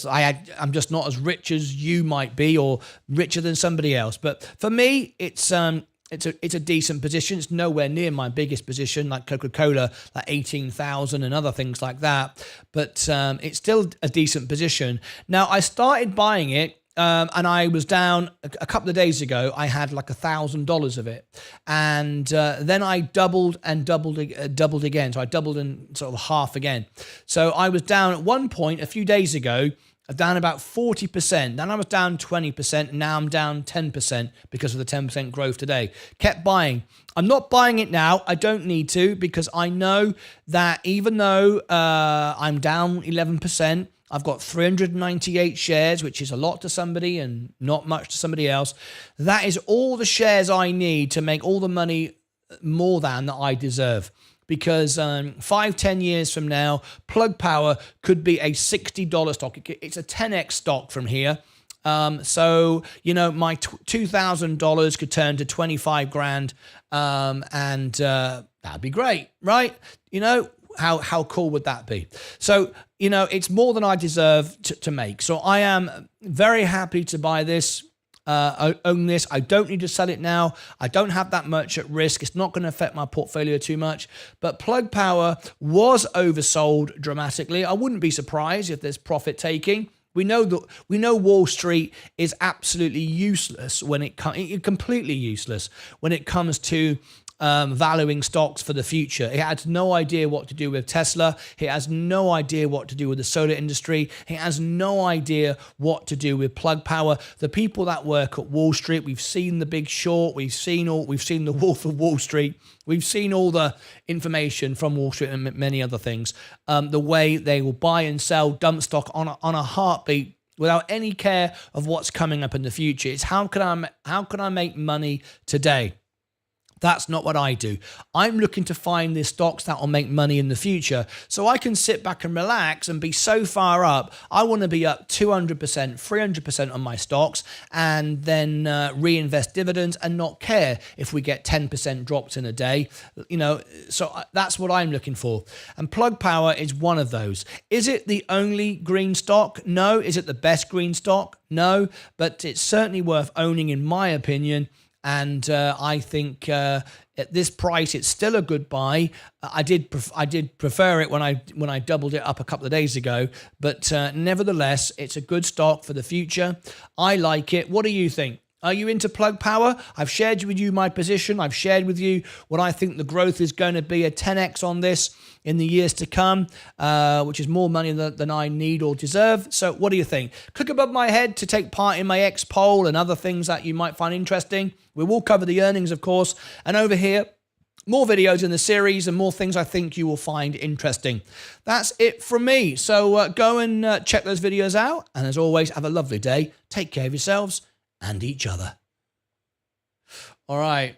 I'm just not as rich as you might be, or richer than somebody else. But for me, it's a decent position. It's nowhere near my biggest position, like Coca-Cola, like 18,000 and other things like that. But it's still a decent position. Now, I started buying it, and I was down a couple of days ago. I had like $1,000 of it, and then I doubled again. So I doubled and sort of half again. So I was down at one point a few days ago, down about 40%. Then I was down 20%. And now I'm down 10% because of the 10% growth today. Kept buying. I'm not buying it now. I don't need to, because I know that even though I'm down 11%, I've got 398 shares, which is a lot to somebody and not much to somebody else. That is all the shares I need to make all the money more than that I deserve. Because 5-10 years from now, Plug Power could be a $60 stock. It's a 10x stock from here. So, my $2,000 could turn to 25 grand, and that'd be great, right? How cool would that be? So, it's more than I deserve to make. So I am very happy to buy this. Own this. I don't need to sell it now. I don't have that much at risk. It's not going to affect my portfolio too much. But Plug Power was oversold dramatically. I wouldn't be surprised if there's profit taking. We know Wall Street is absolutely useless completely useless when it comes to valuing stocks for the future. It has no idea what to do with Tesla. It has no idea what to do with the solar industry. It has no idea what to do with Plug Power. The people that work at Wall Street, we've seen The Big Short, we've seen The Wolf of Wall Street, we've seen all the information from Wall Street and many other things. The way they will buy and sell dump stock on a heartbeat, without any care of what's coming up in the future. It's how can I make money today? That's not what I do. I'm looking to find the stocks that will make money in the future, so I can sit back and relax and be so far up. I want to be up 200%, 300% on my stocks, and then reinvest dividends and not care if we get 10% dropped in a day. So that's what I'm looking for. And Plug Power is one of those. Is it the only green stock? No. Is it the best green stock? No. But it's certainly worth owning, in my opinion. And I think at this price, it's still a good buy. I did prefer it when I doubled it up a couple of days ago, but nevertheless, it's a good stock for the future. I like it. What do you think? Are you into Plug Power? I've shared with you my position. I've shared with you what I think the growth is going to be, a 10x on this in the years to come, which is more money than I need or deserve. So what do you think? Click above my head to take part in my X poll and other things that you might find interesting. We will cover the earnings, of course. And over here, more videos in the series and more things I think you will find interesting. That's it from me. So go and check those videos out. And as always, have a lovely day. Take care of yourselves and each other. All right.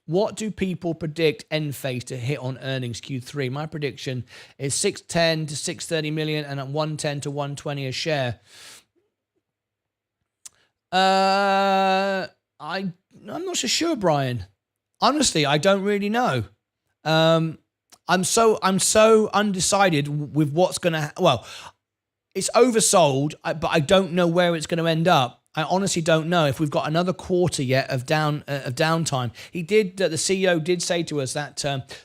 What do people predict Enphase to hit on earnings Q3? My prediction is 610 to 630 million and at 110 to 120 a share. I'm not so sure, Brian. Honestly, I don't really know. I'm so undecided with what's going to. Well, it's oversold, but I don't know where it's going to end up. I honestly don't know if we've got another quarter yet of downtime. The CEO did say to us that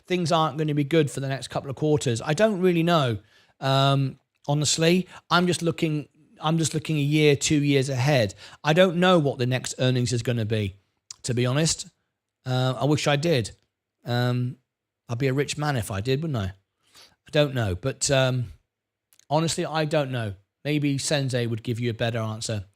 things aren't going to be good for the next couple of quarters. I don't really know. Honestly, I'm just looking a year, 2 years ahead. I don't know what the next earnings is going to be, to be honest. I wish I did. I'd be a rich man if I did, wouldn't I? I don't know, but honestly, I don't know. Maybe Sensei would give you a better answer.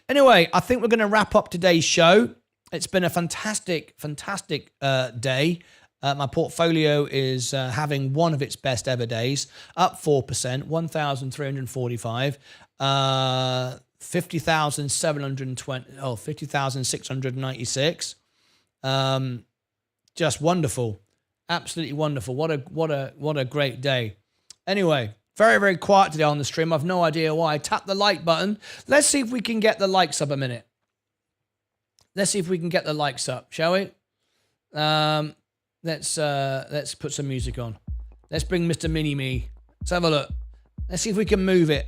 Anyway, I think we're going to wrap up today's show. It's been a fantastic day. My portfolio is having one of its best ever days, up 4%, 1,345, 50,696. Just wonderful, absolutely wonderful. What a great day. Anyway, very, very quiet today on the stream. I've no idea why. Tap the like button. Let's see if we can get the likes up a minute. Let's see if we can get the likes up, shall we? Let's put some music on. Let's bring Mr. Mini-Me. Let's have a look. Let's see if we can move it.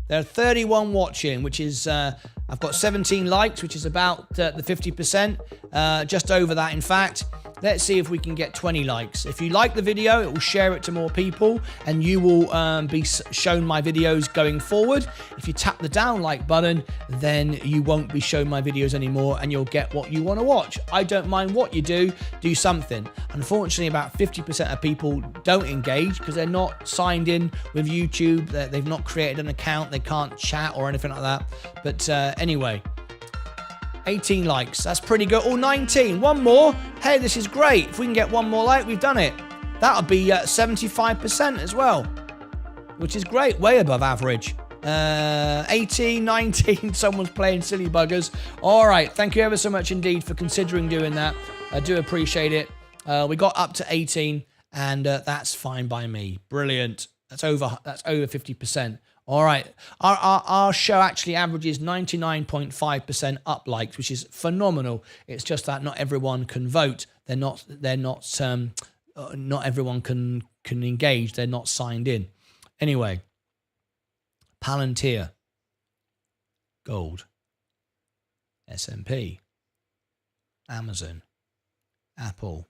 There are 31 watching, which is, I've got 17 likes, which is about the 50%, just over that, in fact. Let's see if we can get 20 likes. If you like the video, it will share it to more people, and you will be shown my videos going forward. If you tap the down like button, then you won't be shown my videos anymore, and you'll get what you want to watch. I don't mind what you do something. Unfortunately, about 50% of people don't engage because they're not signed in with YouTube. They've not created an account. They can't chat or anything like that. But anyway, 18 likes. That's pretty good. Oh, 19. One more. Hey, this is great. If we can get one more like, we've done it. That'll be 75% as well, which is great. Way above average. 18, 19. Someone's playing silly buggers. All right. Thank you ever so much indeed for considering doing that. I do appreciate it. We got up to 18, and that's fine by me. Brilliant. That's over 50%. All right, our show actually averages 99.5% up likes, which is phenomenal. It's just that not everyone can vote. Not everyone can engage. They're not signed in. Anyway, Palantir, Gold, S&P, Amazon, Apple,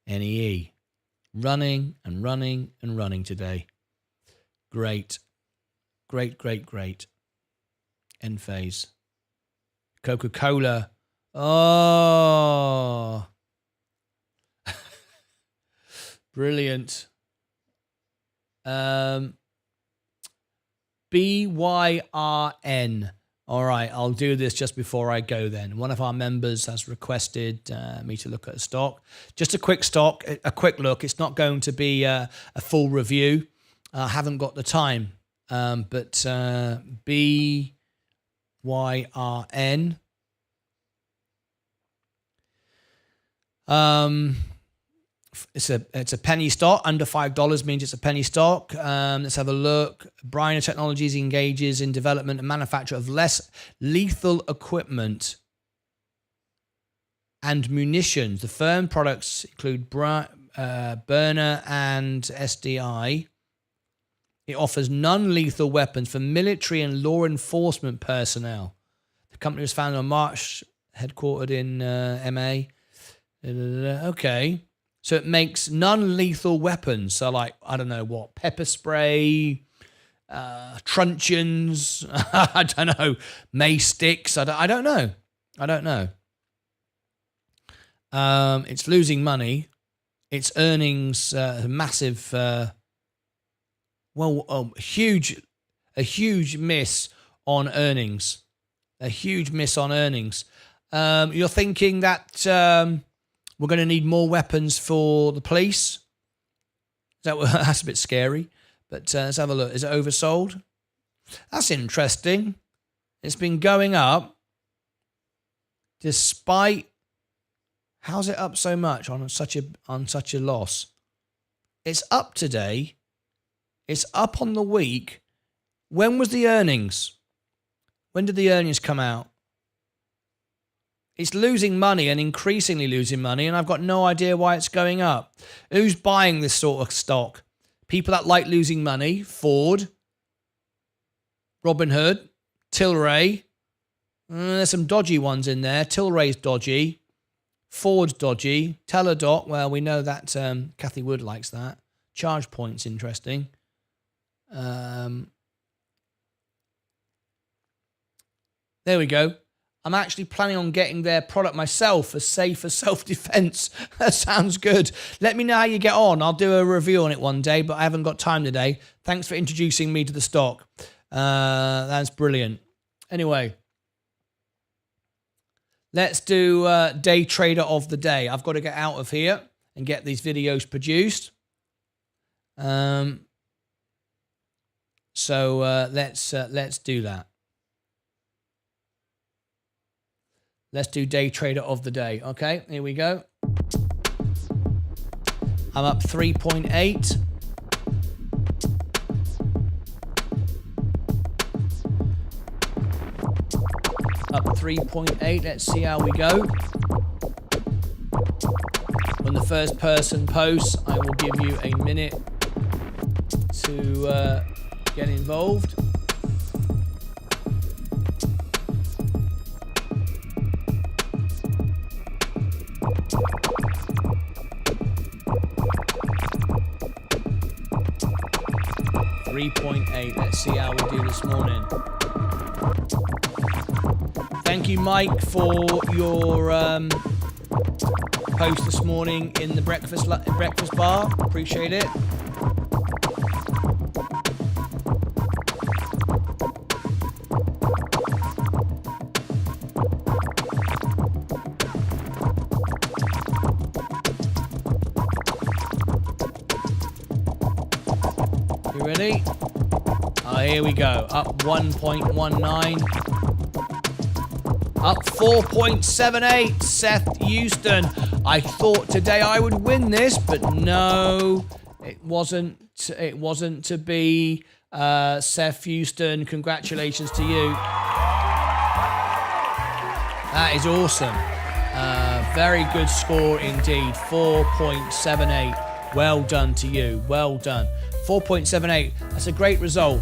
NEE, running and running and running today. Great. Enphase. Coca-Cola. Oh. Brilliant. BYRN. All right, I'll do this just before I go then. One of our members has requested me to look at a stock. Just a quick look. It's not going to be a full review. I haven't got the time, but BYRN. It's a penny stock. Under $5 means it's a penny stock. Let's have a look. Briner Technologies engages in development and manufacture of less lethal equipment and munitions. The firm products include burner and SDI. It offers non-lethal weapons for military and law enforcement personnel. The company was founded on March, headquartered in MA. Okay. So it makes non-lethal weapons. So like, I don't know what, pepper spray, truncheons, I don't know, mace sticks. I don't know. It's losing money. Its earnings, massive... a huge miss on earnings. You're thinking that we're going to need more weapons for the police? That's a bit scary. But let's have a look. Is it oversold? That's interesting. It's been going up despite. How's it up so much on such a loss? It's up today. It's up on the week. When was the earnings? When did the earnings come out? It's losing money and increasingly losing money, and I've got no idea why it's going up. Who's buying this sort of stock? People that like losing money. Ford, Robinhood, Tilray. There's some dodgy ones in there. Tilray's dodgy. Ford's dodgy. Teladoc, well, we know that Kathy Wood likes that. ChargePoint's interesting. There we go. I'm actually planning on getting their product myself, a safe for self-defense. That sounds good. Let me know how you get on. I'll do a review on it one day, but I haven't got time today. Thanks for introducing me to the stock. That's brilliant. Anyway, let's do day trader of the day. I've got to get out of here and get these videos produced. So let's do that. Let's do day trader of the day. Okay, here we go. I'm up 3.8. Up 3.8. Let's see how we go. When the first person posts, I will give you a minute to get involved. Let's see how we do this morning. Thank you, Mike, for your post this morning in the breakfast bar. Appreciate it. You ready? Here we go. Up 1.19. Up 4.78. Seth Houston. I thought today I would win this, but no, it wasn't. It wasn't to be. Seth Houston, congratulations to you. That is awesome. Very good score indeed. 4.78. Well done to you. Well done. 4.78. That's a great result.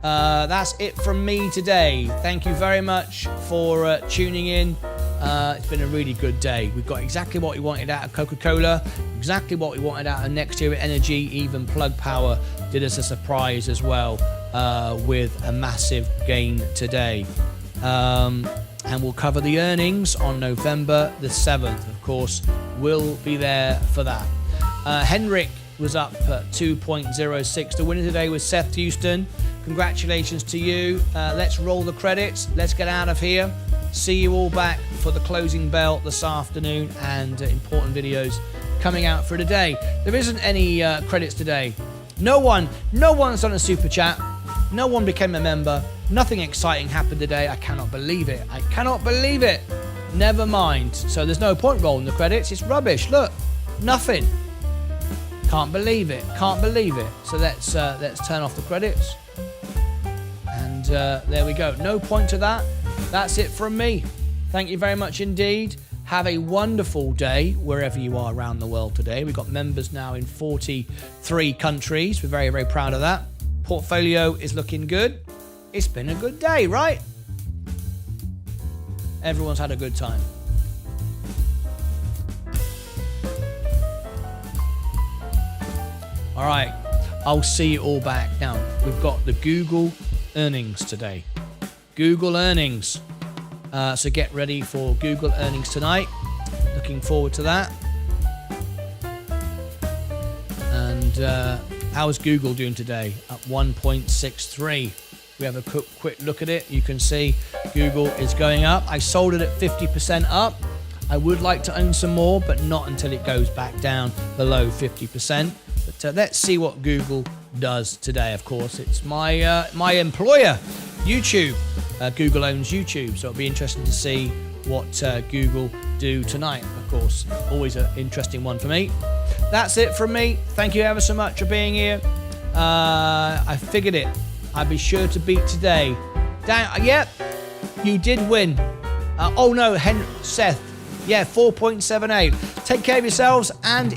That's it from me today. Thank you very much for tuning in. It's been a really good day. We've got exactly what we wanted out of Coca-Cola, exactly what we wanted out of Next Year Energy. Even Plug Power did us a surprise as well with a massive gain today. And we'll cover the earnings on November the 7th. Of course, we'll be there for that. Henrik was up 2.06. The winner today was Seth Houston. Congratulations to you. Let's roll the credits. Let's get out of here. See you all back for the closing bell this afternoon and important videos coming out for today. There isn't any credits today. No one's done a super chat. No one became a member. Nothing exciting happened today. I cannot believe it. I cannot believe it. Never mind. So there's no point rolling the credits. It's rubbish. Look, nothing. Can't believe it. Can't believe it. So let's turn off the credits. And there we go. No point to that. That's it from me. Thank you very much indeed. Have a wonderful day wherever you are around the world today. We've got members now in 43 countries. We're very, very proud of that. Portfolio is looking good. It's been a good day, right? Everyone's had a good time. All right, I'll see you all back. Now, we've got the Google earnings today. Google earnings. So get ready for Google earnings tonight. Looking forward to that. And how's Google doing today? Up 1.63. We have a quick look at it. You can see Google is going up. I sold it at 50% up. I would like to own some more, but not until it goes back down below 50%. But let's see what Google does today. Of course, it's my employer, YouTube. Google owns YouTube, so it'll be interesting to see what Google do tonight. Of course, always an interesting one for me. That's it from me. Thank you ever so much for being here. I figured it. I'd be sure to beat today. Yep, you did win. Oh no, Seth. Yeah, 4.78. Take care of yourselves and